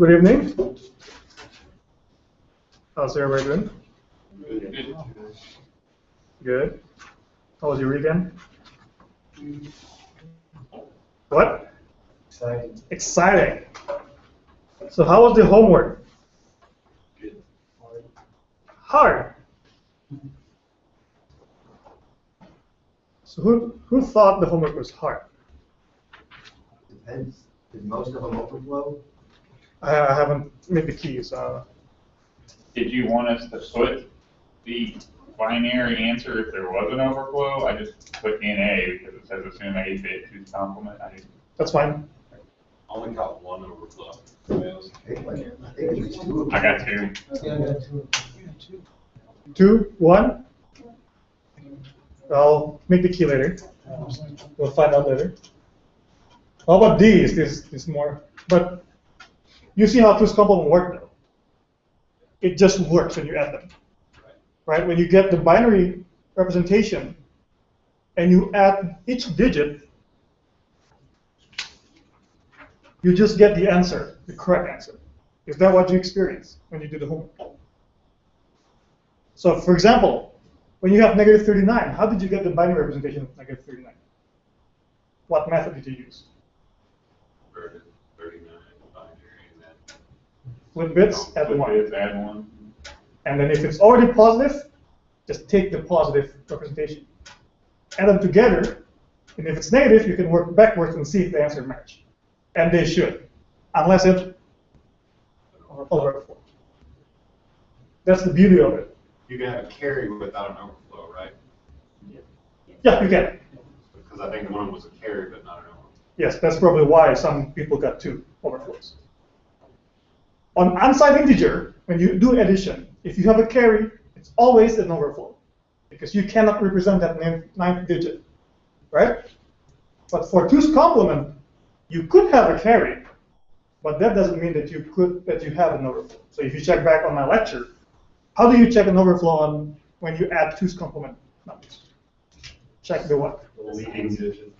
Good evening. How's everybody doing? Good. Good. How was your weekend? What? Exciting. Exciting. So how was the homework? Good. Hard. So who thought the homework was hard? Depends. Did most of them overflow? I haven't made the keys. Did you want us to put the binary answer if there was an overflow? I just put NA because it says assume A bit 2's complement. That's fine. I only got one overflow. I think it's two of them. I got two. Yeah, I got two. 2, 1. I'll make the key later. We'll find out later. How about D? Is this more? But you see how 2's complement work though. It just works when you add them. Right? When you get the binary representation and you add each digit, you just get the answer, the correct answer. Is that what you experience when you do the homework? So for example, when you have negative 39, how did you get the binary representation of negative 39? What method did you use? 39 binary and then Flip bits, add Flip 1. bits, add 1. And then if it's already positive, just take the positive representation. Add them together, and if it's negative, you can work backwards and see if the answer match. And they should, unless it overflow. That's the beauty of it. you can have a carry without an overflow, right? Yeah, you can. Because I think one was a carry but not an overflow. Yes, that's probably why some people got 2 overflows. On unsigned integer, when you do addition, if you have a carry, it's always an overflow because you cannot represent that ninth digit, right? But for 2's complement, you could have a carry, but that doesn't mean that you have an overflow. So if you check back on my lecture, how do you check an overflow when you add 2's complement numbers? Check the what? The leading digit.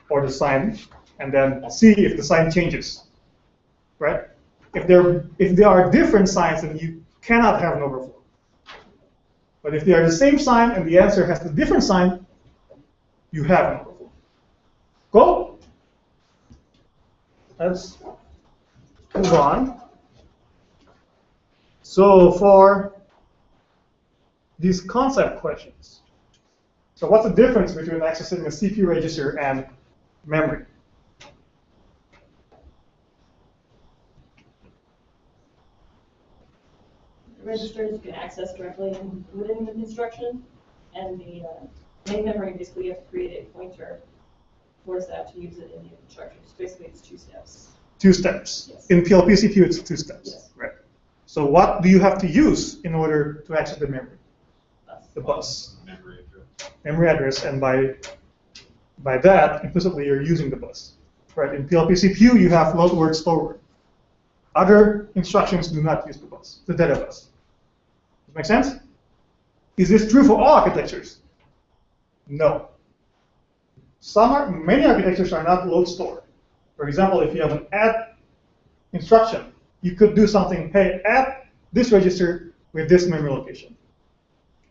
Or the sign, and then see if the sign changes, right? If there are different signs, then you cannot have an overflow. But if they are the same sign and the answer has the different sign, you have an overflow. Go. Let's move on. So for these concept questions, so what's the difference between accessing a CPU register and memory? The registers you can access directly within the instruction, and the main memory, basically you have to create a pointer towards that to use it in the instructions. Basically, it's 2 steps. 2 steps. Yes. In PLP CPU, it's 2 steps. Yes. Right. So what do you have to use in order to access the memory? The bus. Memory address. Memory address, and by that, implicitly, you're using the bus. Right. In PLP CPU, you have load word, store word. Other instructions do not use the bus, the data bus. Does that make sense? Is this true for all architectures? No. Many architectures are not load store. For example, if you have an add instruction, you could do something, hey, add this register with this memory location.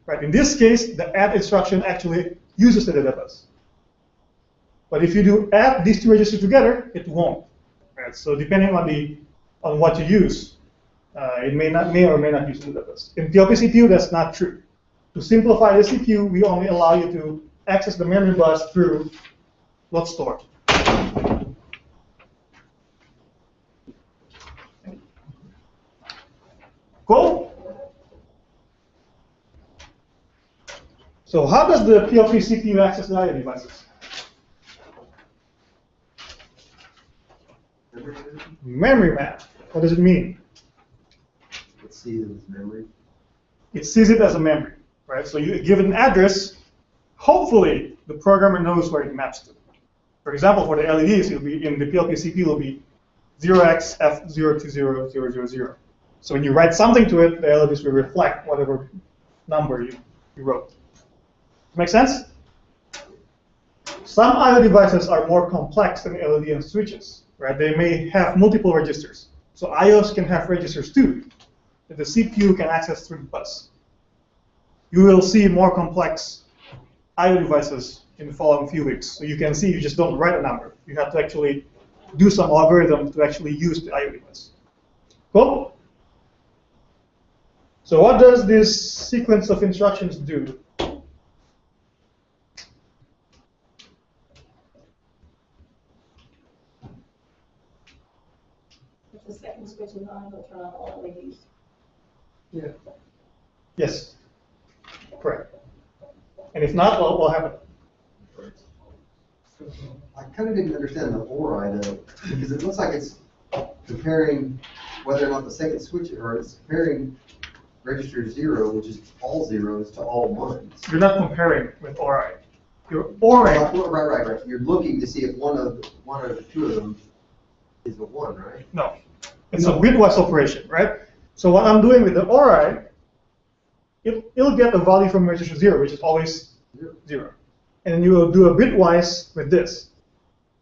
Right? In this case, the add instruction actually uses the data bus. But if you do add these 2 registers together, it won't. Right? So depending on what you use, it may or may not use the data bus. In PLP CPU, that's not true. To simplify the CPU, we only allow you to access the memory bus through load store. Cool? So how does the PLP CPU access the IO devices? Memory map. What does it mean? It sees it as memory. It sees it as a memory, right? So you give it an address. Hopefully, the programmer knows where it maps to. For example, for the LEDs, it'll be in the PLP CPU, it'll be 0xF020000. So when you write something to it, the LEDs will reflect whatever number you wrote. Make sense? Some I/O devices are more complex than LED and switches, right? They may have multiple registers. So IOs can have registers too, that the CPU can access through the bus. You will see more complex IO devices in the following few weeks. So you can see you just don't write a number. You have to actually do some algorithm to actually use the IO device. Cool? So what does this sequence of instructions do? If the second switch is on, it'll turn on all LEDs. Yeah. Yes, correct. And if not, what will happen? I kind of didn't understand the ORI though, because it looks like it's comparing whether or not the second switch, or it's comparing register 0, which is all zeros, to all ones. You're not comparing with ORI. Your ORI, Right. You're looking to see if one of the two of them is a 1, right? no. It's a bitwise operation, right? So what I'm doing with the ORI, it'll get the value from register 0, which is always 0. And then you will do a bitwise with this,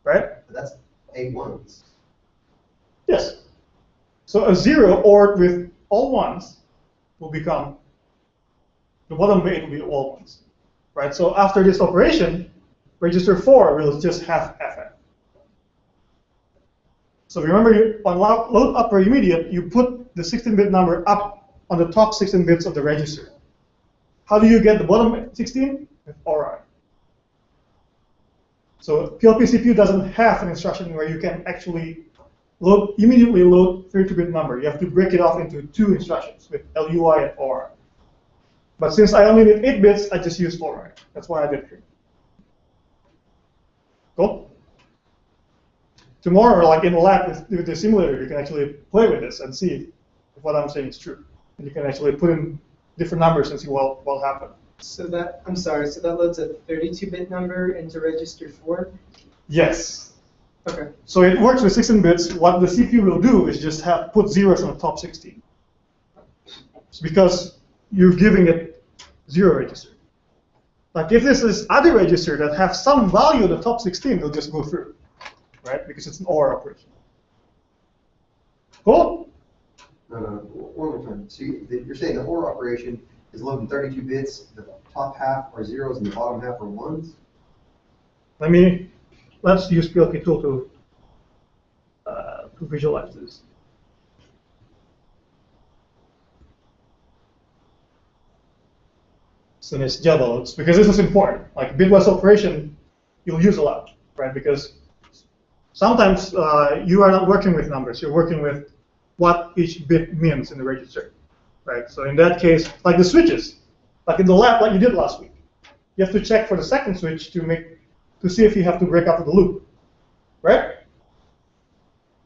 right? But that's A1s. Yes. So a 0 ORed with all ones will become, the bottom bit will be all ones, right? So after this operation, register 4 will just have FN. So remember, on load upper immediate, you put the 16-bit number up on the top 16 bits of the register. How do you get the bottom 16? With ORI. So PLP CPU doesn't have an instruction where you can actually immediately load 32-bit number. You have to break it off into 2 instructions with LUI and ORI. But since I only need 8 bits, I just use ORI. That's why I did here. Cool? Tomorrow, like in the lab with the simulator, you can actually play with this and see if what I'm saying is true. And you can actually put in different numbers and see what will happen. So that, I'm sorry, so that loads a 32-bit number into register 4? Yes. Okay. So it works with 16 bits. What the CPU will do is just put zeros on the top 16. It's because you're giving it 0 register. Like if this is other register that have some value in the top 16, they'll just go through, right? Because it's an OR operation. Cool? No, one more time. So you're saying the OR operation is loading 32 bits, the top half are zeros and the bottom half are ones? Let's use PLK tool to visualize this. So this Java loads, because this is important. Like bitwise operation, you'll use a lot, right? Because sometimes you are not working with numbers, you're working with what each bit means in the register, right? So in that case, like the switches, like in the lab, like you did last week, you have to check for the second switch to see if you have to break out of the loop, right?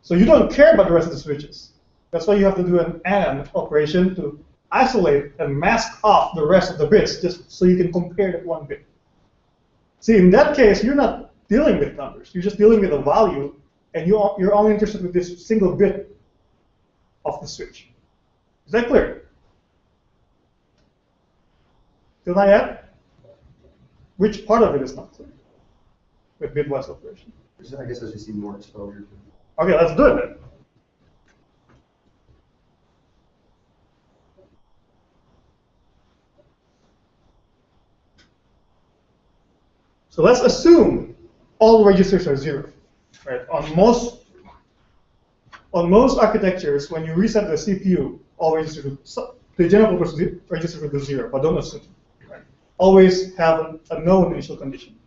So you don't care about the rest of the switches. That's why you have to do an AND operation to isolate and mask off the rest of the bits, just so you can compare that one bit. See, in that case, you're not dealing with numbers. You're just dealing with a value, and you're only interested with this single bit of the switch. Is that clear? Still not yet? Which part of it is not clear with bitwise operation? I guess I just need more exposure to it. Okay, let's do it then. So let's assume all registers are 0, right? On most architectures, when you reset the CPU, all registers, the general purpose registers will do 0, but don't assume. Right? Always have a known initial condition.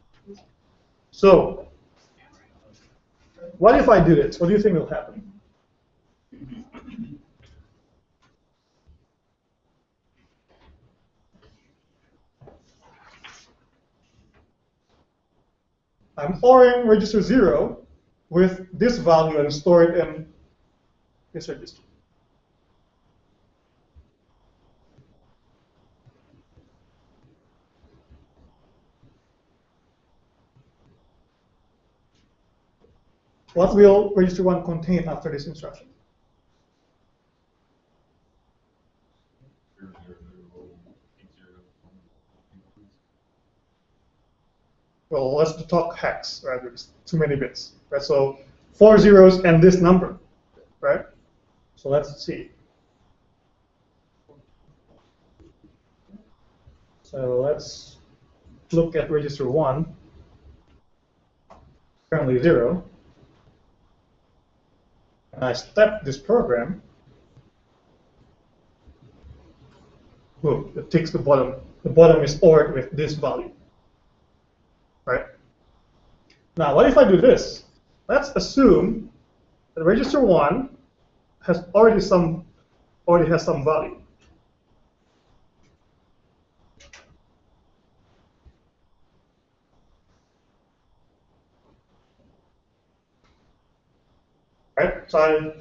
So, what if I do this? What do you think will happen? I'm ORing register 0 with this value and store it in this register. What will register 1 contain after this instruction? Well, let's talk hex, right? There's too many bits, right? So 4 zeros and this number, right? So let's see. So let's look at register 1, currently 0. And I step this program. Boom, it takes the bottom. The bottom is ORed with this value. Right? Now, what if I do this? Let's assume that register 1 has already has some value. Right? So I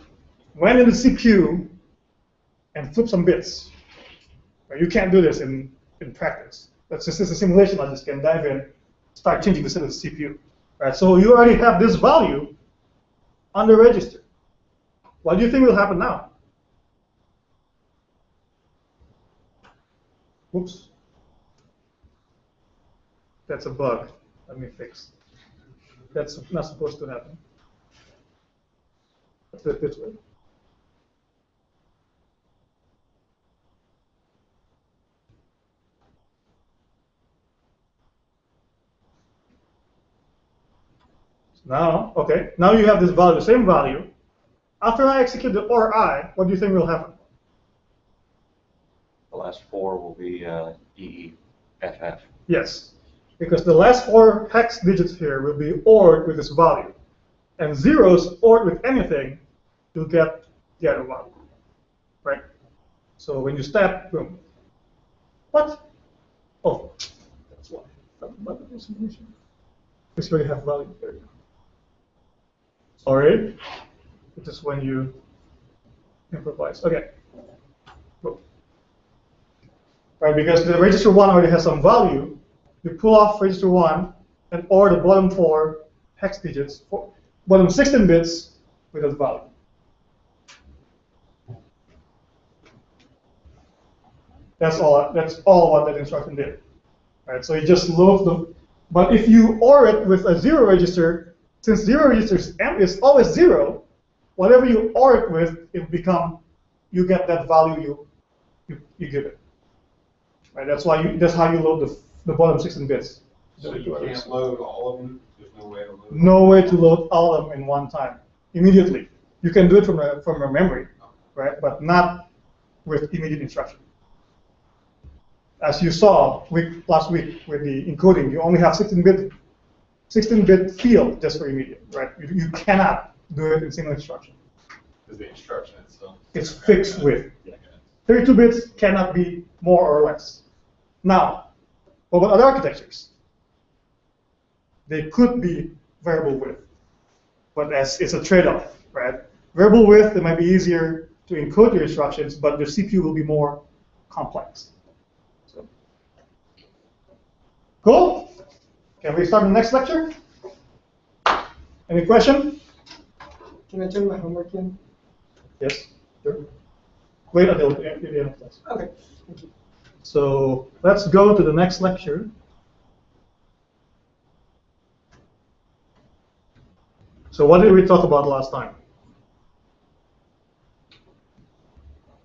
went in the CPU and flipped some bits. Right? You can't do this in practice. That's just a simulation. I just can dive in, start changing the state of the CPU. Right? So you already have this value on the register. What do you think will happen now? Oops. That's a bug. Let me fix. That's not supposed to happen. Let's do it this way. Now, okay, now you have this value, same value. After I execute the OR I, what do you think will happen? The last 4 will be EEFF. Yes, because the last 4 hex digits here will be ORed with this value. And zeros ORed with anything, you'll get the other value, right? So when you step, boom. What? Oh, that's why. This really have value. There you go. Sorry, it's just when you improvise. Okay. Boom. Right, because the register 1 already has some value, you pull off register 1 and OR the bottom 4 hex digits, bottom 16 bits with that value. That's all what that instruction did. Right, so you just load the, but if you OR it with a 0 register, since 0 register is always 0, whatever you OR it with, you get that value you give it. Right, that's how you load the bottom 16 bits. So you can't load all of them? There's no way to load them? No way to load all of them in one time, immediately. You can do it from a memory, right? But not with immediate instruction. As you saw last week with the encoding, you only have 16-bit field just for immediate, right? You cannot do it in single instruction. Is the instruction itself? It's fixed with. 32 bits cannot be more or less. Now, what about other architectures? They could be variable width, but it's a trade-off, right? Variable width, it might be easier to encode your instructions, but the CPU will be more complex. So, cool? Can we start the next lecture? Any question? Can I turn my homework in? Yes, sure. Wait until the end of class. Okay, thank you. So let's go to the next lecture. So what did we talk about last time?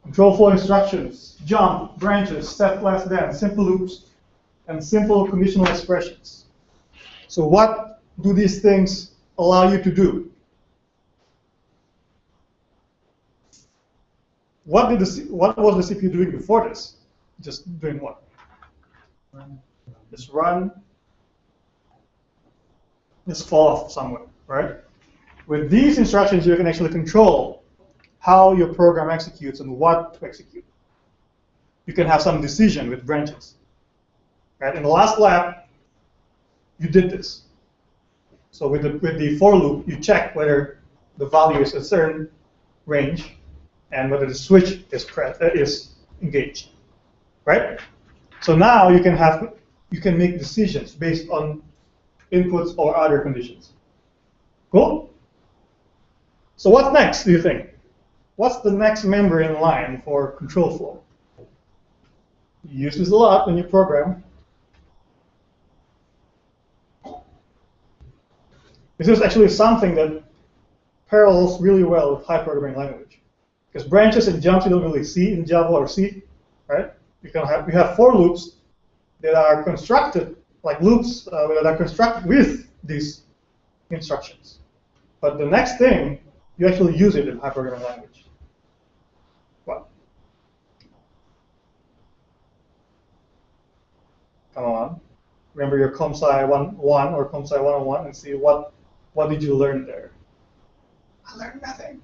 Control flow instructions, jump, branches, step less than, simple loops, and simple conditional expressions. So what do these things allow you to do? What was the CPU doing before this? Just doing what? Just run. Just fall off somewhere, right? With these instructions, you can actually control how your program executes and what to execute. You can have some decision with branches. Right? In the last lab, you did this. So with the for loop, you check whether the value is a certain range and whether the switch is engaged. Right? So now you can make decisions based on inputs or other conditions. Cool? So what's next, do you think? What's the next member in line for control flow? You use this a lot when you program. This is actually something that parallels really well with high programming language. Because branches and jumps you don't really see in Java or C, right? You have for loops that are constructed, like loops that are constructed with these instructions. But the next thing, you actually use it in high programming language. What? Come on. Remember your ComSci 101 or ComSci 101 and see what did you learn there? I learned nothing.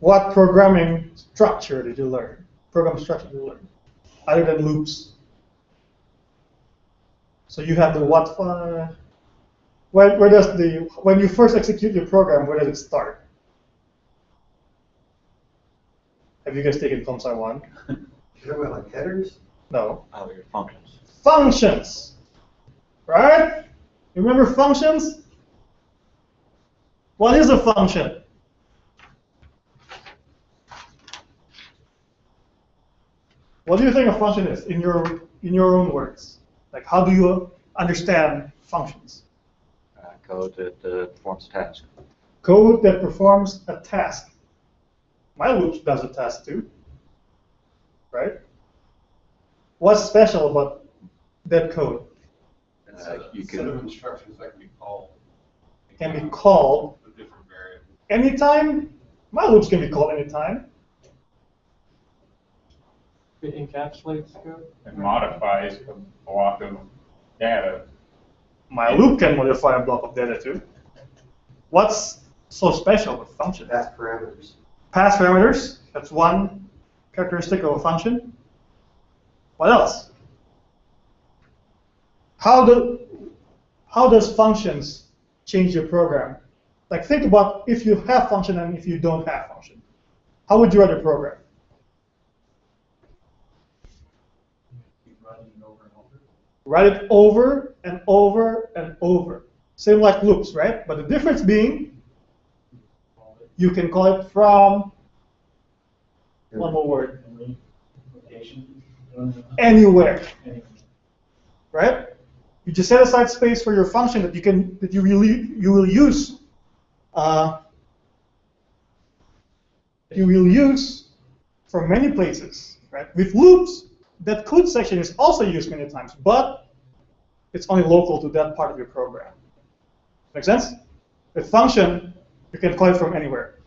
What programming structure did you learn? Program structure did you learn? Other than loops. So you have the what, where does when you first execute your program, where does it start? Have you guys taken ComSci 1? You're talking about like headers? No. Oh, your functions. Functions, right? You remember functions? What is a function? What do you think a function is in your own words? Like, how do you understand functions? Code that performs a task. Code that performs a task. My loop does a task too, right? What's special about that code? You Set of can instructions that can be called. Can be called With different variables. anytime. My loops can be called anytime. It encapsulates code. It modifies a block of data. My loop can modify a block of data too. What's so special with functions? Pass parameters. Pass parameters, that's one characteristic of a function. What else? How does functions change your program? Like, think about if you have function and if you don't have function. How would you write a program? Write it over and over and over. Same like loops, right? But the difference being, you can call it from, one more word, anywhere, right? You just set aside space for your function that you will use for many places, right? With loops, that code section is also used many times, but it's only local to that part of your program. Make sense? With function, you can call it from anywhere.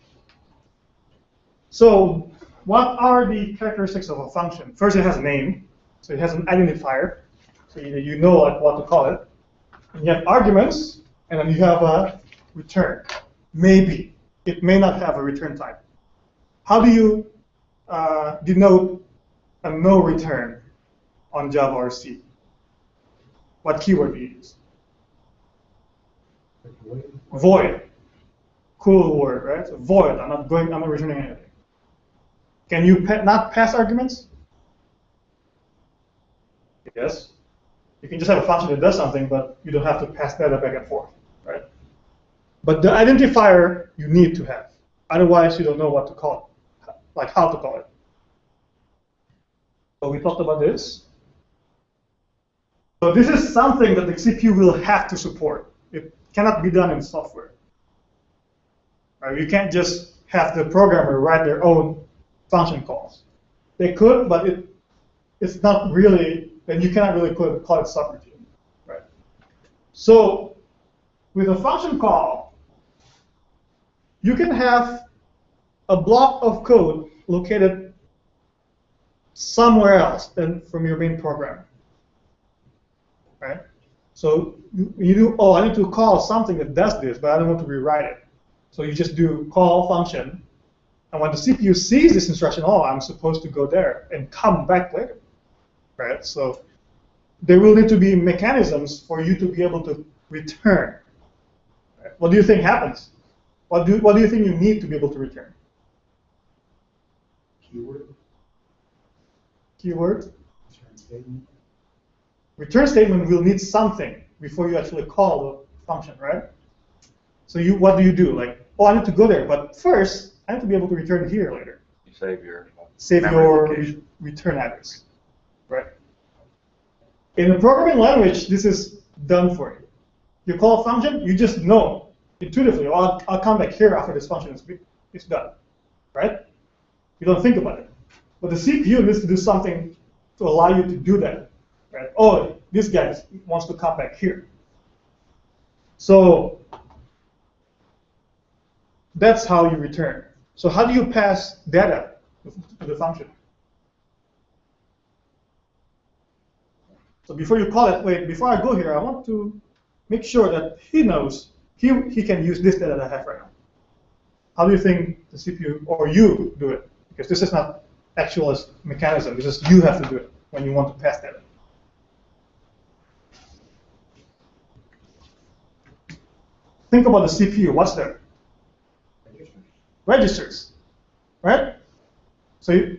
So what are the characteristics of a function? First, it has a name, so it has an identifier, so you know like what to call it. And you have arguments, and then you have a return. Maybe it may not have a return type. How do you denote a no return on Java or C? What keyword do you use? Void. Cool word, right? So void. I'm not returning anything. Can you not pass arguments? Yes. You can just have a function that does something, but you don't have to pass data back and forth, right? But the identifier you need to have. Otherwise, you don't know what to call it, like how to call it. So we talked about this. So this is something that the CPU will have to support. It cannot be done in software. Right? You can't just have the programmer write their own function calls. They could, but it's not really, then you cannot really call it subroutine, right? So with a function call, you can have a block of code located somewhere else than from your main program, right? So you do, oh, I need to call something that does this, but I don't want to rewrite it. So you just do call function, and when the CPU sees this instruction, oh, I'm supposed to go there and come back later, right? So there will need to be mechanisms for you to be able to return. Right? What do you think happens? What do you think you need to be able to return? Keyword. Keyword. Return statement will need something before you actually call the function, right? So what do you do? Like, oh, I need to go there, but first I need to be able to return here later. You save your Return address, right? In a programming language, this is done for you. You call a function, you just know intuitively, oh, I'll come back here after this function is done, right? You don't think about it. But the CPU needs to do something to allow you to do that, right? Oh, this guy wants to come back here. So that's how you return. So how do you pass data to the function? So before you call it, wait, before I go here, I want to make sure that he knows he can use this data that I have right now. How do you think the CPU or you do it? Because this is not actual mechanism. This is you have to do it when you want to pass data. Think about the CPU. What's there? Registers, right? So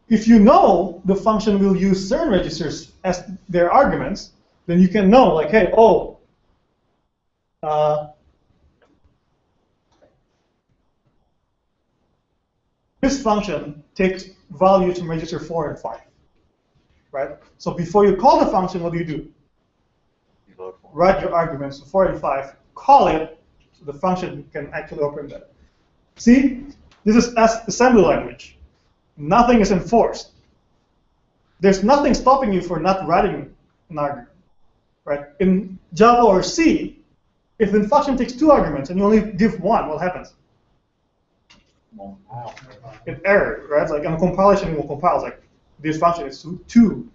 if you know the function will use certain registers as their arguments, then you can know, like, hey, oh, this function takes values from register 4 and 5, right? So before you call the function, what do? You write your arguments, 4 and 5, call it, so the function can actually operate that. See, this is assembly language. Nothing is enforced. There's nothing stopping you for not writing an argument, right? In Java or C, if the function takes 2 arguments and you only give 1, what happens? It error, right? It's like on compilation, it will compile. It's like this function is 2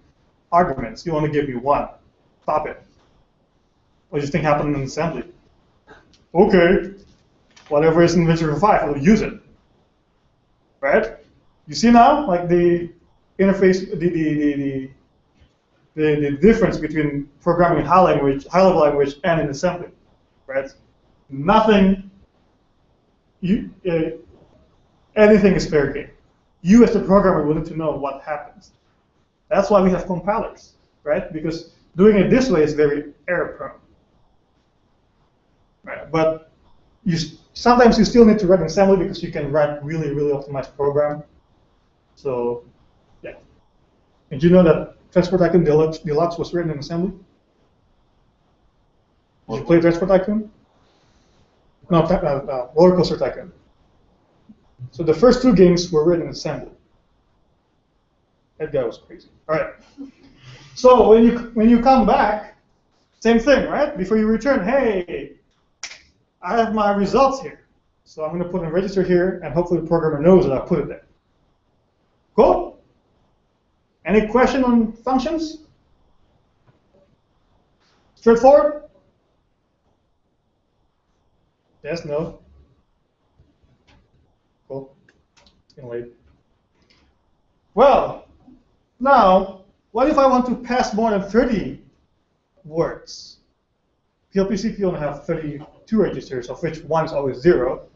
arguments. You only give me 1. Stop it. What do you think happened in assembly? Okay, whatever is in register 5, we'll use it, right? You see now, like the interface, the difference between programming in high-level language, and in assembly, right? Nothing. Anything is fair game. You, as the programmer, will need to know what happens. That's why we have compilers, right? Because doing it this way is very error-prone, right? But sometimes you still need to write in assembly because you can write really, really optimized program. So, yeah. Did you know that Transport Tycoon Deluxe was written in assembly? Did you play Transport Tycoon? No, Roller Coaster Tycoon. So the first 2 games were written in assembly. That guy was crazy. All right. So when you come back, same thing, right? Before you return, hey, I have my results here. So I'm going to put a register here, and hopefully the programmer knows that I put it there. Cool? Any question on functions? Straightforward? Yes, no? Cool. It's going to wait. Well, now, what if I want to pass more than 30 words? PLP-CPU only have 32 registers, of which 1 is always 0.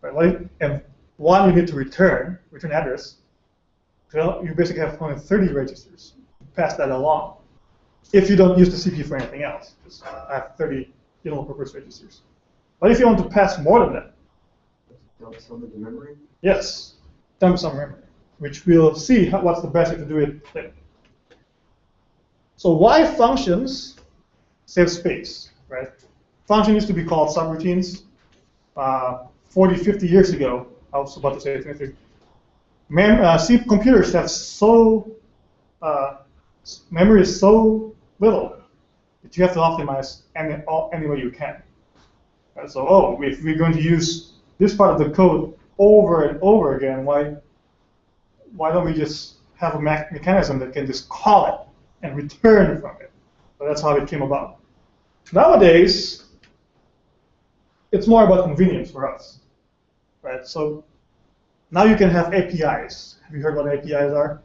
Right? And 1 you need to return address. So you basically have only 30 registers. Pass that along. If you don't use the CPU for anything else, just have 30 general purpose registers. But if you want to pass more than that, Dump some into memory? yes, dump some memory, which we'll see what's the best way to do it later. So why functions save space, right? Function used to be called subroutines. 40, 50 years ago, I was about to say 23. C computers have memory is so little that you have to optimize any way you can. Right? So, if we're going to use this part of the code over and over again, why don't we just have a mechanism that can just call it and return from it? So that's how it came about. Nowadays, it's more about convenience for us, right? So now you can have APIs. Have you heard what APIs are?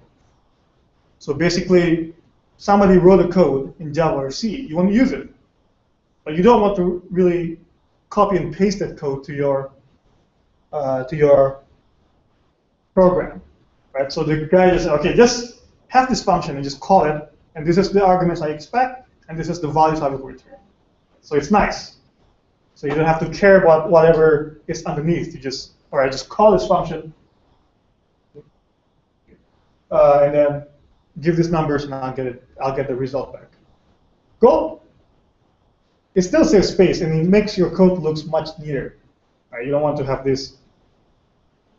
So basically, somebody wrote a code in Java or C. You want to use it, but you don't want to really copy and paste that code to your program, right? So the guy just said, okay, just have this function and just call it, and this is the arguments I expect, and this is the values I will return. So it's nice. So you don't have to care about whatever is underneath. You just, all right, just call this function, and then give these numbers, and I'll get the result back. Cool. it still saves space, and it makes your code looks much neater. Right? You don't want to have this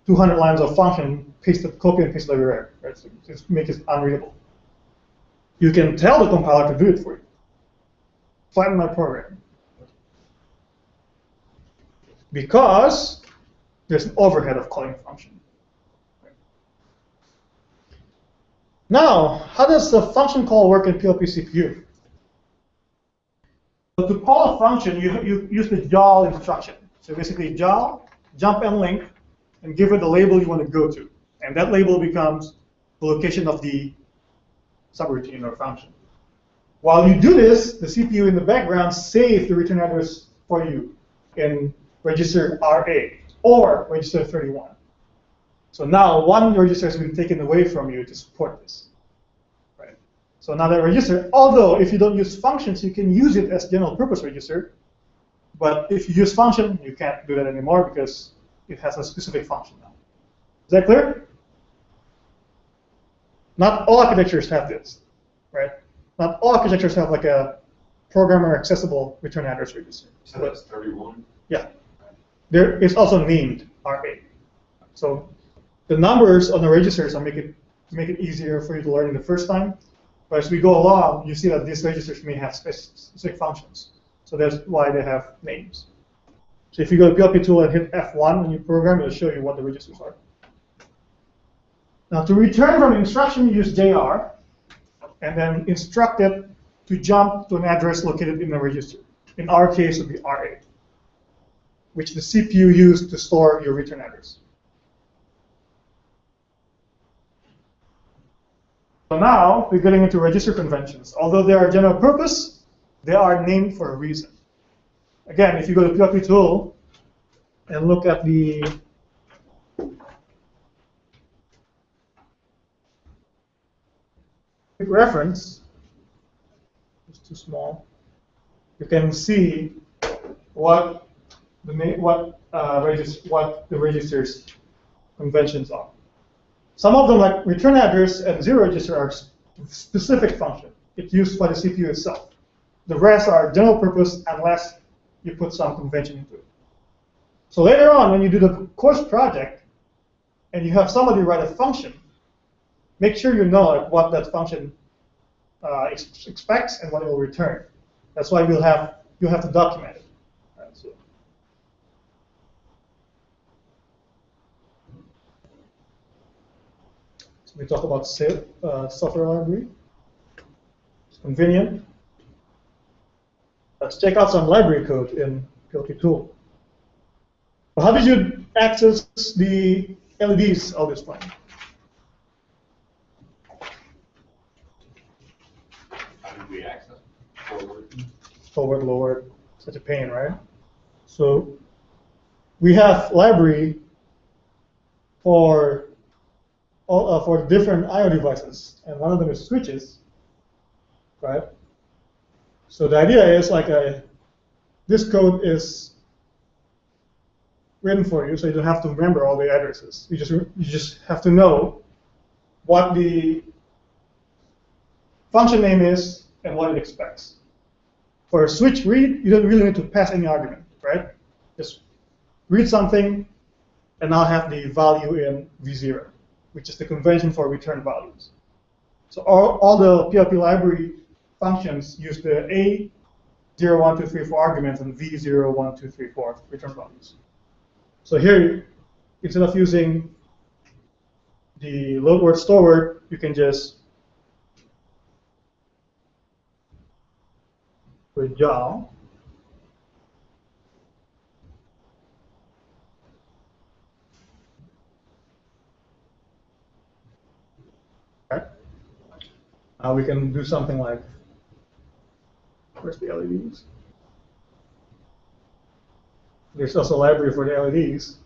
200 lines of function pasted, copy and pasted everywhere. Right? So just make it unreadable. You can tell the compiler to do it for you. Flatten my program. Because there's an overhead of calling a function. Now, how does the function call work in PLP CPU? So to call a function, you use the JAL instruction. So basically, JAL, jump and link, and give it the label you want to go to. And that label becomes the location of the subroutine or function. While you do this, the CPU in the background saves the return address for you in register RA or register 31. So now one register has been taken away from you to support this. Right? So now that register, although if you don't use functions, you can use it as general purpose register. But if you use function, you can't do that anymore because it has a specific function now. Is that clear? Not all architectures have this, right? Not all architectures have like a programmer accessible return address register. So that's 31? Yeah. There is also named RA. So the numbers on the registers are make it easier for you to learn in the first time. But as we go along, you see that these registers may have specific functions. So that's why they have names. So if you go to PLP tool and hit F1 on your program, it'll show you what the registers are. Now to return from instruction, you use JR, and then instruct it to jump to an address located in the register. In our case, it would be RA, which the CPU used to store your return address. So now we're getting into register conventions. Although they are general purpose, they are named for a reason. Again, if you go to PLP tool and look at the reference, it's too small. You can see what the registers conventions are. Some of them, like return address and zero register, are specific function. It's used by the CPU itself. The rest are general purpose unless you put some convention into it. So later on, when you do the course project and you have somebody write a function, make sure you know what that function expects and what it will return. That's why you'll have to document it. Right, so we talk about software library. It's convenient. Let's check out some library code in PLP tool. Well, how did you access the LEDs all this time? How did we access forward? Forward, lower, such a pain, right? So we have library for different I/O devices, and one of them is switches, right? So the idea is like this code is written for you, so you don't have to remember all the addresses. You just have to know what the function name is and what it expects. For a switch read, you don't really need to pass any argument, right? Just read something, and I'll have the value in V0, which is the convention for return values. So all the PLP library functions use the A0, 1, 2, 3, 4 arguments and V0, 1, 2, 3, 4 return values. So here, instead of using the load word, store word, you can just put JAL. Okay. We can do something like, where's the LEDs? There's also a library for the LEDs.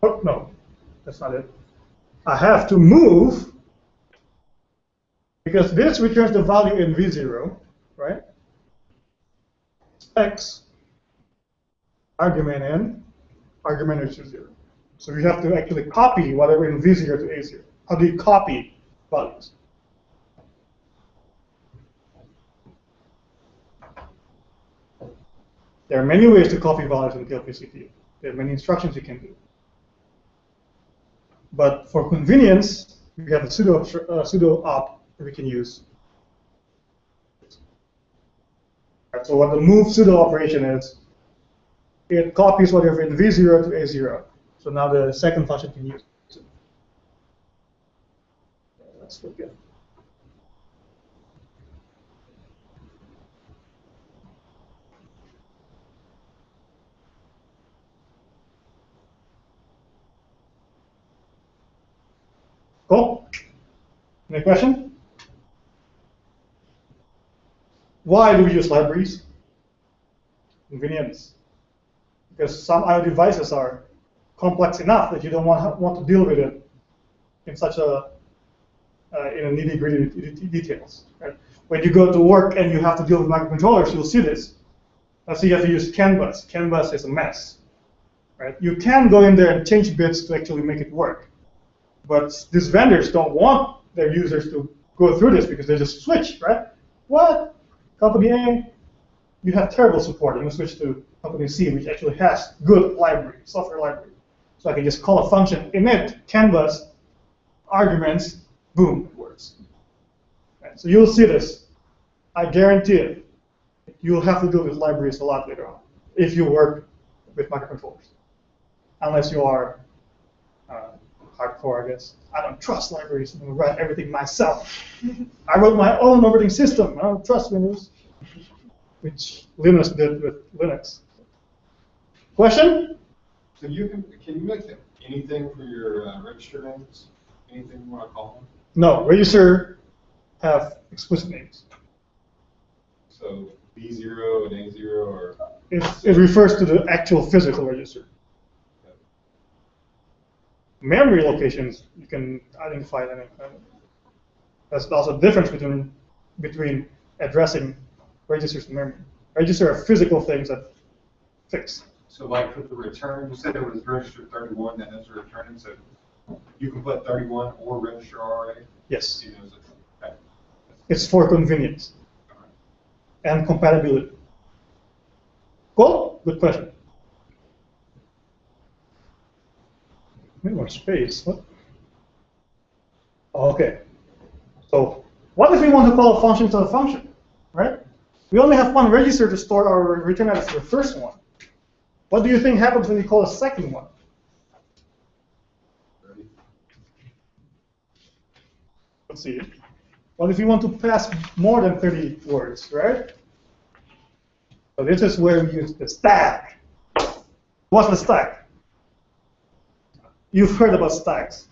Oh, no, that's not it. I have to move, because this returns the value in V0, right? X. argument and argument register 0. So you have to actually copy whatever in V0 to A0. How do you copy values? There are many ways to copy values in PLP-CPU. There are many instructions you can do. But for convenience, we have a pseudo op that we can use. Right, so what the move pseudo operation is, it copies whatever in V0 to A0. So now the second function can use it. Let's look at. Cool. Any question? Why do we use libraries? Convenience. Because some I/O devices are complex enough that you don't want to deal with it in such a in a nitty-gritty details. Right? When you go to work and you have to deal with microcontrollers, you'll see this. Let's say you have to use CAN bus. CAN bus is a mess. Right? You can go in there and change bits to actually make it work. But these vendors don't want their users to go through this because they just switch, right? What? Company A, you have terrible support. You switch to company C, which actually has good library, software library. So I can just call a function init CAN bus arguments, boom, it works. Right? So you'll see this. I guarantee it. You'll have to deal with libraries a lot later on if you work with microcontrollers, unless you are hardcore, I guess. I don't trust libraries. I'm going to write everything myself. I wrote my own operating system. I don't trust Windows, which Linux did with Linux. Question? So can you make anything for your register names? Anything you want to call them? No, register have explicit names. So B0 and A0 or? It refers to the actual physical register. Memory locations, you can identify them. That's also the difference between addressing registers and memory. Registers are physical things that fix. So like for the return, you said it was register 31 that has a return, so you can put 31 or register RA? Yes. Okay. It's for convenience and compatibility. Cool? Good question. More space. What? Okay. So what if we want to call a function to a function, right? We only have one register to store our return address to the first one. What do you think happens when you call a second one? Let's see. What if you want to pass more than 30 words, right? So this is where we use the stack. What's the stack? You've heard about stacks.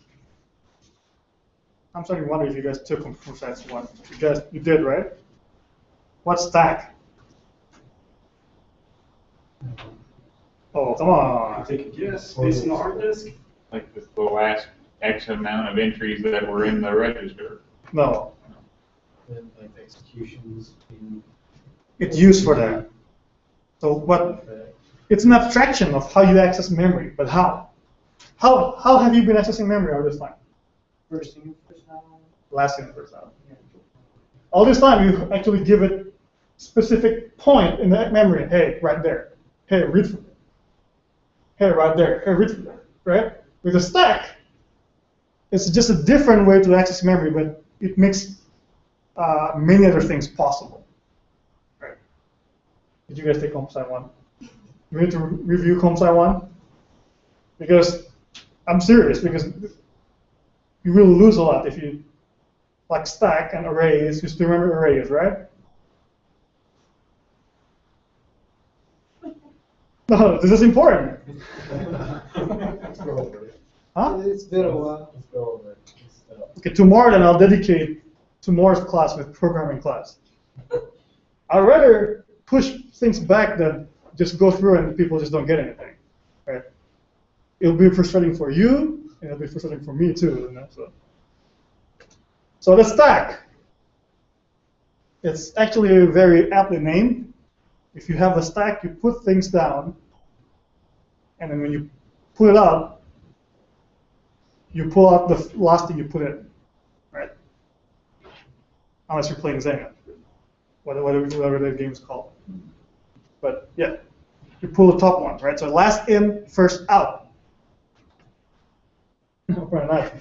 I'm starting to wonder if you guys took Computer Science 1. You did, right? What's stack? Oh, come on. Take a guess, based on the hard disk? Like the last X amount of entries that were in the register. No. And like the executions in. It's used for that. So what? It's an abstraction of how you access memory, but how? How have you been accessing memory all this time? First in, first out. Last in, first out. All this time, you actually give it specific point in that memory. Hey, right there. Hey, read from there. Hey, right there. Hey, read from there. Right? With a stack, it's just a different way to access memory, but it makes many other things possible. Right? Did you guys take Comp Sci 1? You need to review Comp Sci 1? Because I'm serious, because you will lose a lot if you like stack and arrays. You still remember arrays, right? No, this is important. Huh? It's been a while. Let's go over it. Okay, tomorrow then I'll dedicate tomorrow's class with programming class. I'd rather push things back than just go through and people just don't get anything, right? It'll be frustrating for you, and it'll be frustrating for me too. You know, so the stack, it's actually very aptly named. If you have a stack, you put things down and then when you pull it out, you pull out the last thing you put in, right? Unless you're playing Zynga, whatever the game's called. But yeah, you pull the top ones, right? So last in, first out. Very nice.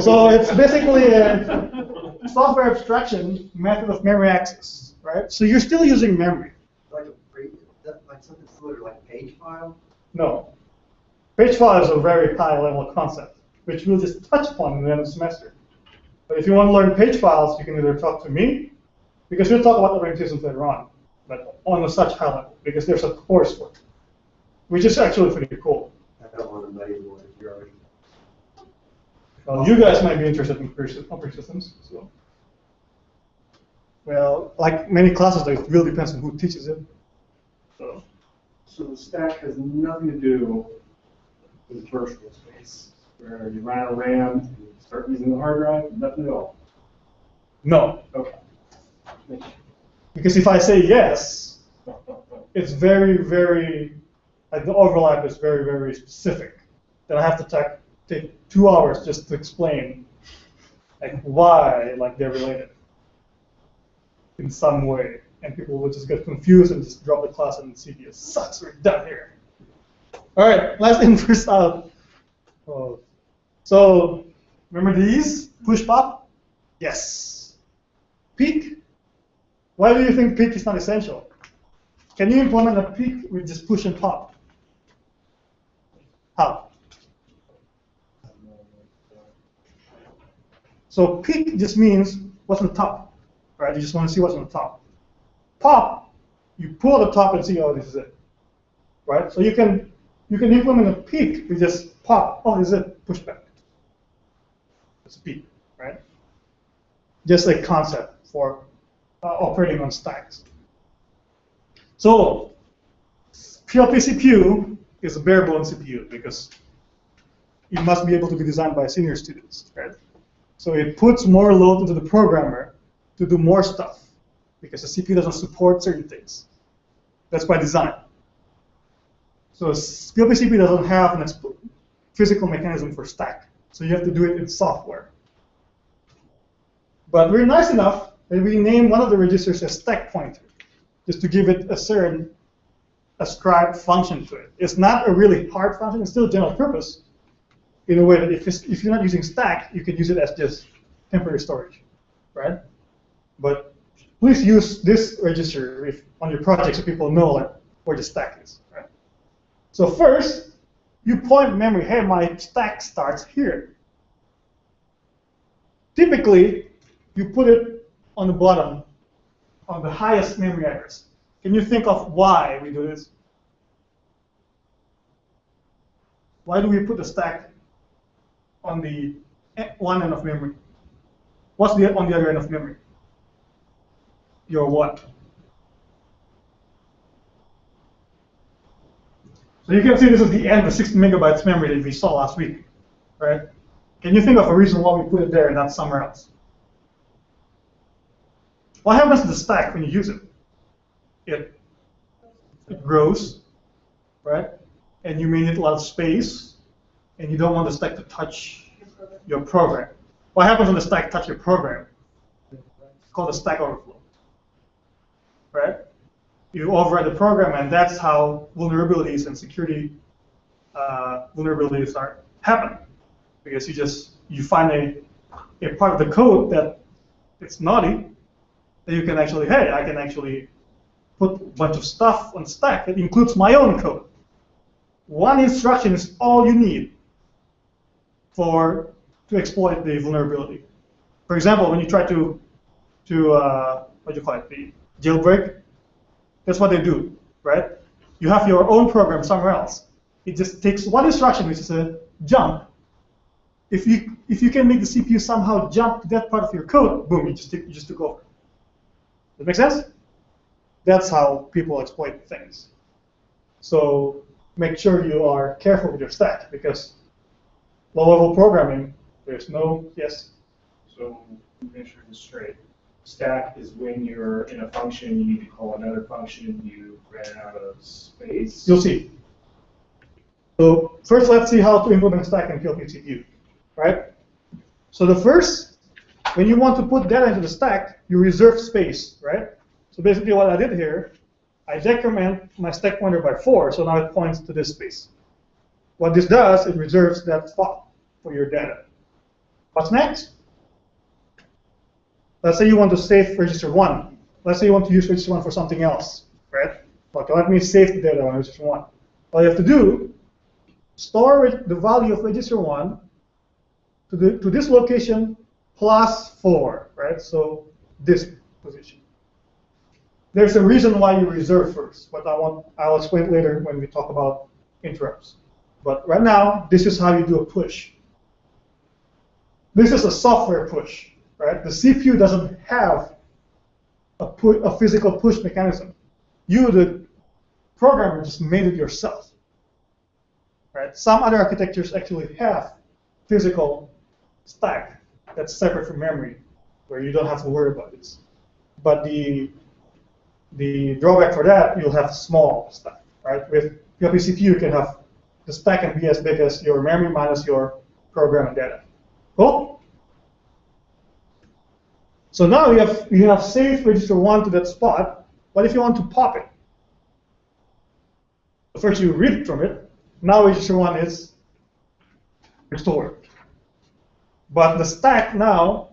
So it's basically a software abstraction method of memory access, right? So you're still using memory. Like something similar to like page file? No. Page file is a very high level concept, which we'll just touch upon in the end of the semester. But if you want to learn page files, you can either talk to me, because we'll talk about operating systems later on, but on a such high level, because there's a course for it, which is actually pretty cool. I don't want to muddy the water. You're already. Well, you guys might be interested in operating systems, so. Well, like many classes, though, it really depends on who teaches it. So the stack has nothing to do with virtual space, where you run out of RAM and you start using the hard drive, nothing at all. No. Okay. Because if I say yes, it's very, very, like the overlap is very, very specific. Then I have to take 2 hours just to explain like why like they're related in some way. And people will just get confused and just drop the class and see it sucks, we're done here. All right, last in, first out. Oh. So remember these? Push pop? Yes. Peak? Why do you think peak is not essential? Can you implement a peak with just push and pop? How? So peak just means what's on the top, right? You just want to see what's on the top. Pop, you pull the top and see, oh, this is it, right? So you can implement a peak with just pop. Oh, this is it, pushback. It's a peak, right? Just a concept for operating on stacks. So PLP CPU is a bare bones CPU because it must be able to be designed by senior students, right? So it puts more load into the programmer to do more stuff, because the CPU doesn't support certain things. That's by design. So PLP CPU doesn't have a physical mechanism for stack, so you have to do it in software. But we're nice enough that we name one of the registers as stack pointer, just to give it a certain ascribed function to it. It's not a really hard function, it's still general purpose, in a way that if you're not using stack, you can use it as just temporary storage, right? But please use this register on your project so people know like where the stack is, right? So first, you point memory, hey, my stack starts here. Typically, you put it on the bottom, on the highest memory address. Can you think of why we do this? Why do we put the stack on the one end of memory? What's on the other end of memory? Your what? So you can see this is the end of 60 megabytes memory that we saw last week, right? Can you think of a reason why we put it there and not somewhere else? What happens to the stack when you use it? It grows, right? And you may need a lot of space, and you don't want the stack to touch your program. What happens when the stack touches your program? It's called a stack overflow, right? You override the program, and that's how vulnerabilities and security vulnerabilities happen. Because you find a part of the code that it's naughty, that you can actually, hey, I can actually put a bunch of stuff on the stack that includes my own code. One instruction is all you need to exploit the vulnerability. For example, when you try to what do you call it, the jailbreak, that's what they do, right? You have your own program somewhere else. It just takes one instruction, which is a jump. If you can make the CPU somehow jump to that part of your code, boom, you just took over. Does that make sense? That's how people exploit things. So make sure you are careful with your stack, because low-level programming, there's no, yes? So make sure it's straight. Stack is when you're in a function, you need to call another function, you ran out of space. You'll see. So first, let's see how to implement stack in PLP CPU, right? So the first, when you want to put data into the stack, you reserve space, right? So basically what I did here, I decrement my stack pointer by 4, so now it points to this space. What this does, it reserves that spot for your data. What's next? Let's say you want to save register 1. Let's say you want to use register 1 for something else, right? Okay, let me save the data on register 1. All you have to do, store the value of register 1 to this location plus 4, right? So this position. There's a reason why you reserve first, but I'll explain later when we talk about interrupts. But right now, this is how you do a push. This is a software push, right? The CPU doesn't have a physical push mechanism. You, the programmer, just made it yourself, right? Some other architectures actually have physical stack that's separate from memory, where you don't have to worry about this. But the drawback for that, you'll have small stack, right? With PLP CPU, you can have the stack can be as big as your memory minus your program and data. Cool? So now you have saved register 1 to that spot. What if you want to pop it? First you read from it. Now register 1 is restored. But the stack now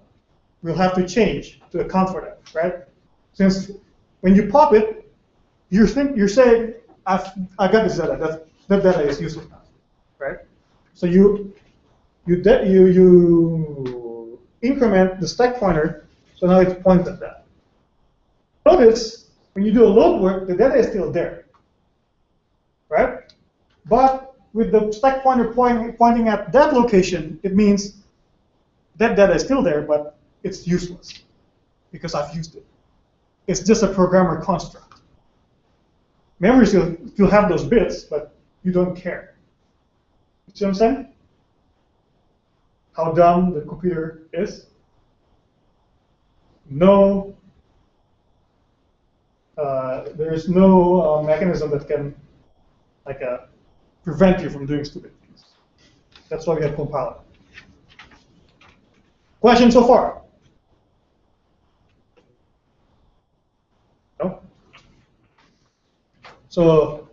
will have to change to account for that, right? Since when you pop it, you're saying, I got this data. That data is useful now, right? So you increment the stack pointer, so now it points at that. Notice when you do a load work, the data is still there, right? But with the stack pointer pointing at that location, it means that data is still there, but it's useless because I've used it. It's just a programmer construct. Memory still have those bits, but you don't care. See what I'm saying? How dumb the computer is? No, there is no mechanism that can prevent you from doing stupid things. That's why we have compiler. Questions so far? No? So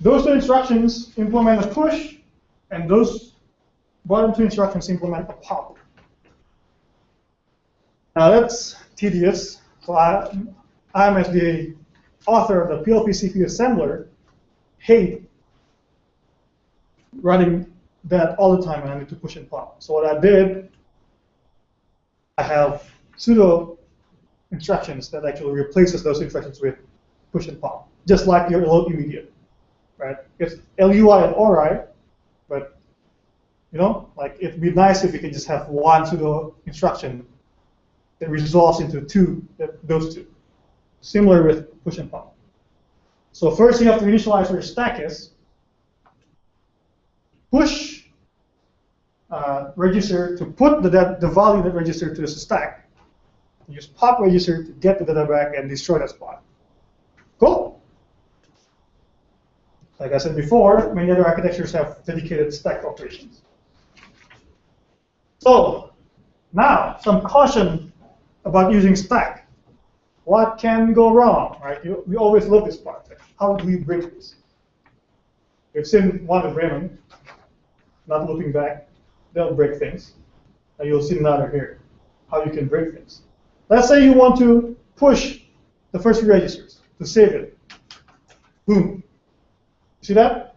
those two instructions implement a push, and those bottom two instructions implement a pop. Now that's tedious. So I'm, as the author of the PLP CPU assembler, hate running that all the time and I need to push and pop. So what I did, I have pseudo instructions that actually replaces those instructions with push and pop, just like your load immediate, right? It's LUI and ORI, but like it'd be nice if you could just have one pseudo instruction that resolves into those two. Similar with push and pop. So first you have to initialize where your stack is. Push register to put the value that register to the stack. Use pop register to get the data back and destroy that spot. Cool. Like I said before, many other architectures have dedicated stack operations. So now some caution about using stack. What can go wrong, right? We always love this part. How do we break this? We've seen one with Raymond, not looking back. They'll break things. And you'll see another here, how you can break things. Let's say you want to push the first few registers to save it. Boom. See that?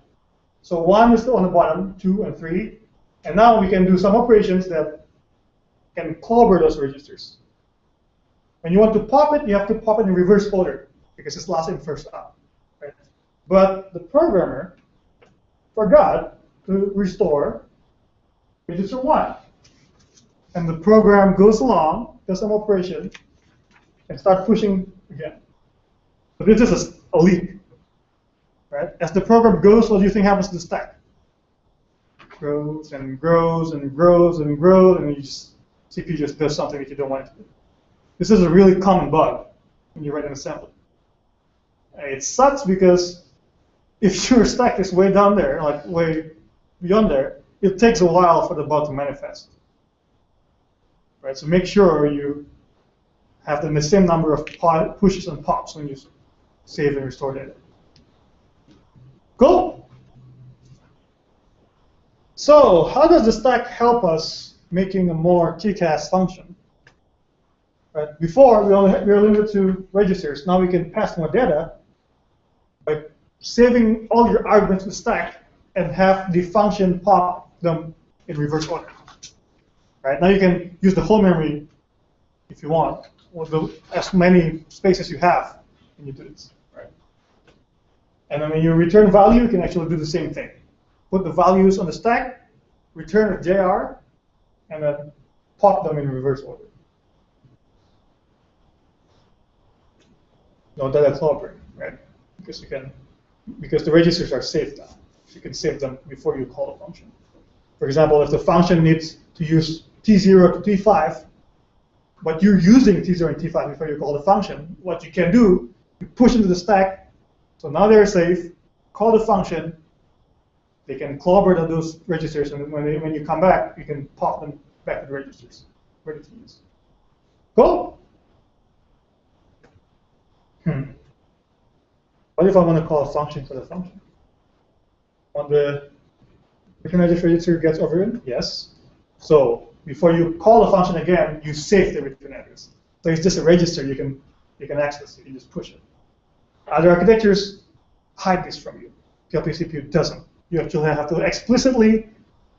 So 1 is on the bottom, 2 and 3. And now we can do some operations that can clobber those registers. When you want to pop it, you have to pop it in reverse order because it's last in, first out. Right? But the programmer forgot to restore register 1. And the program goes along, does some operation, and start pushing again. So this is a leak. Right? As the program goes, what do you think happens to the stack? Grows and grows and grows and grows, and CPU just does something that you don't want it to do. This is a really common bug when you write an assembly. It sucks because if your stack is way down there, like way beyond there, it takes a while for the bug to manifest. Right? So make sure you have the same number of pushes and pops when you save and restore data. Cool. So how does the stack help us making a more kick-ass function? Right? Before, we were limited to registers. Now we can pass more data by saving all your arguments to the stack and have the function pop them in reverse order. Right? Now you can use the whole memory if you want, or as many spaces you have when you do this. Right? And then when you return value, you can actually do the same thing. Put the values on the stack, return a JR, and then pop them in reverse order. No data clobbering, right? Because the registers are saved now. So you can save them before you call the function. For example, if the function needs to use T0 to T5, but you're using T0 and T5 before you call the function, what you can do, you push into the stack, so now they're safe, call the function, they can clobber those registers, and when you come back, you can pop them back to the registers, ready to use. Cool? What if I want to call a function for the function? On the return address register gets overridden? Yes. So before you call the function again, you save the return address. So it's just a register you can access it. You just push it. Other architectures hide this from you. TLP-CPU doesn't. You actually have to explicitly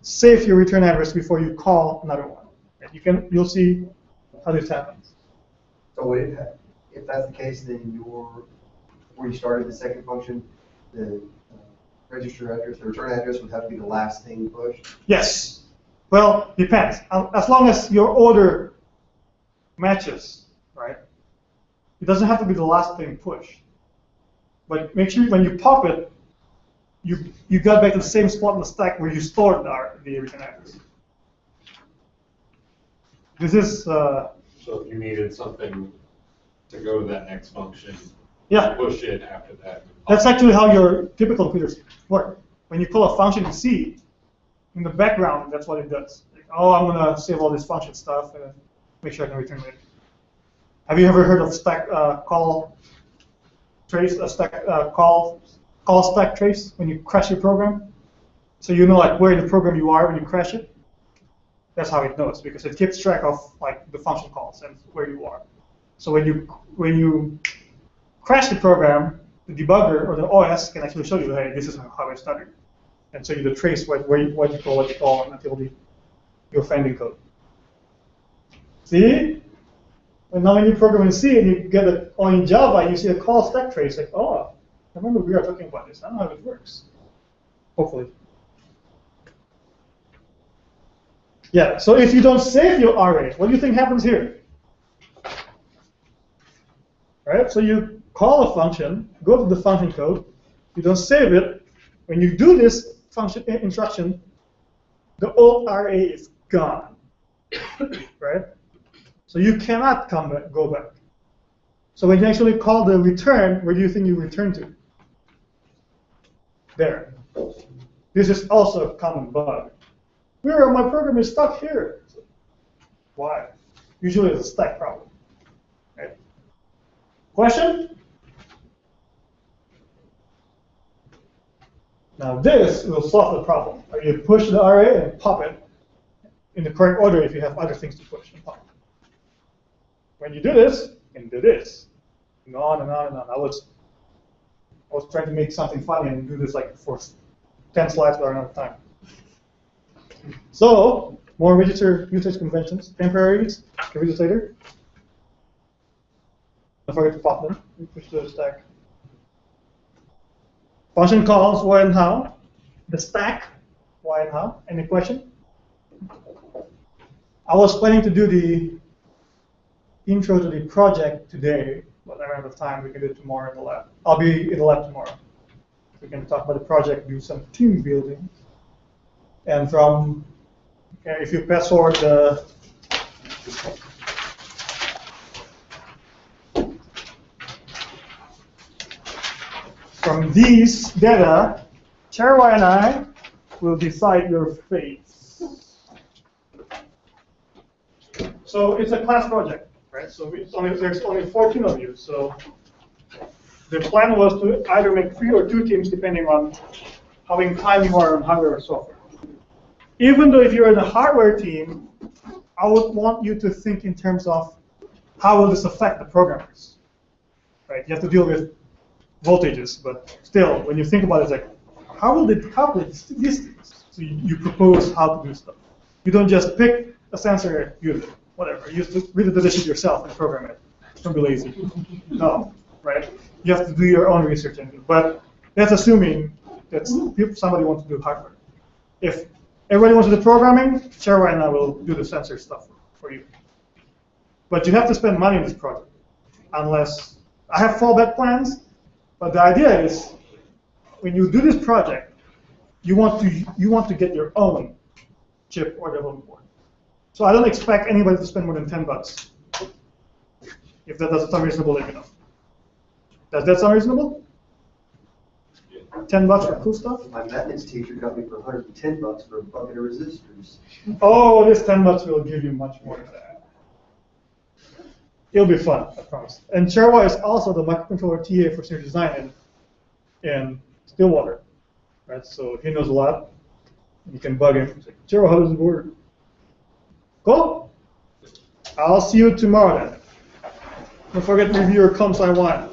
save your return address before you call another one. And you'll see how this happens. So if that's the case, then before you started the second function, the register address, the return address would have to be the last thing pushed? Yes. Well, depends. As long as your order matches, right? It doesn't have to be the last thing pushed. But make sure when you pop it, you got back to the same spot in the stack where you stored the return address. This is... so if you needed something to go to that next function, yeah, push it after that. That's actually how your typical computers work. When you call a function in C, in the background, that's what it does. Like, oh, I'm going to save all this function stuff and make sure I can return it. Have you ever heard of stack call trace, call stack trace when you crash your program? So you know like where in the program you are when you crash it. That's how it knows, because it keeps track of like the function calls and where you are. So when you crash the program, the debugger or the OS can actually show you, hey, this is how it started, and show you the trace what you call until your finding code. See? And now when you program in C and you get it, or in Java, you see a call stack trace, like, oh, I remember we are talking about this. I know how it works. Hopefully. Yeah, so if you don't save your array, what do you think happens here? Right, so you call a function, go to the function code, you don't save it. When you do this function instruction, the old array is gone, right? So you cannot go back. So when you actually call the return, where do you think you return to? There. This is also a common bug. My program is stuck here. Why? Usually it's a stack problem. Right? Question? Now this will solve the problem. You push the array and pop it in the correct order if you have other things to push and pop. When you do this, you can do this. And on and on and on. I was trying to make something funny and do this like for 10 slides, but I don't have time. So, more register usage conventions. Temporaries, can we do this later? Don't forget to pop them. We push to the stack. Function calls, why and how. The stack, why and how. Any question? I was planning to do the intro to the project today, but I ran out of time. We can do it tomorrow in the lab. I'll be in the lab tomorrow. We can talk about the project, do some team building. And if you pass forward the from these data, Cherwa and I will decide your fate. So it's a class project, right? So there's only 14 of you. So the plan was to either make 3 or 2 teams depending on how inclined you are on hardware or software. Even though if you're in a hardware team, I would want you to think in terms of how will this affect the programmers, right? You have to deal with voltages, but still, when you think about it, it's like, how will they calculate these things? So you propose how to do stuff. You don't just pick a sensor, use it, whatever. You have to read the decision yourself and program it. Don't be lazy. No, right? You have to do your own research, but that's assuming that somebody wants to do hardware. If everybody wants to do programming, Cherwa and I will do the sensor stuff for you. But you have to spend money on this project, unless I have fallback plans. But the idea is, when you do this project, you want to get your own chip or development board. So I don't expect anybody to spend more than $10. If that doesn't sound reasonable, let me know. Does that sound reasonable? $10 for cool stuff? My maintenance teacher got me for $110 for a bucket of resistors. Oh, this $10 will give you much more than that. It'll be fun, I promise. And Cherwa is also the microcontroller TA for senior design in Stillwater, right? So he knows a lot. You can bug him. Say, Cherwa, how does it work? Cool. I'll see you tomorrow then. Don't forget to review your comps I want.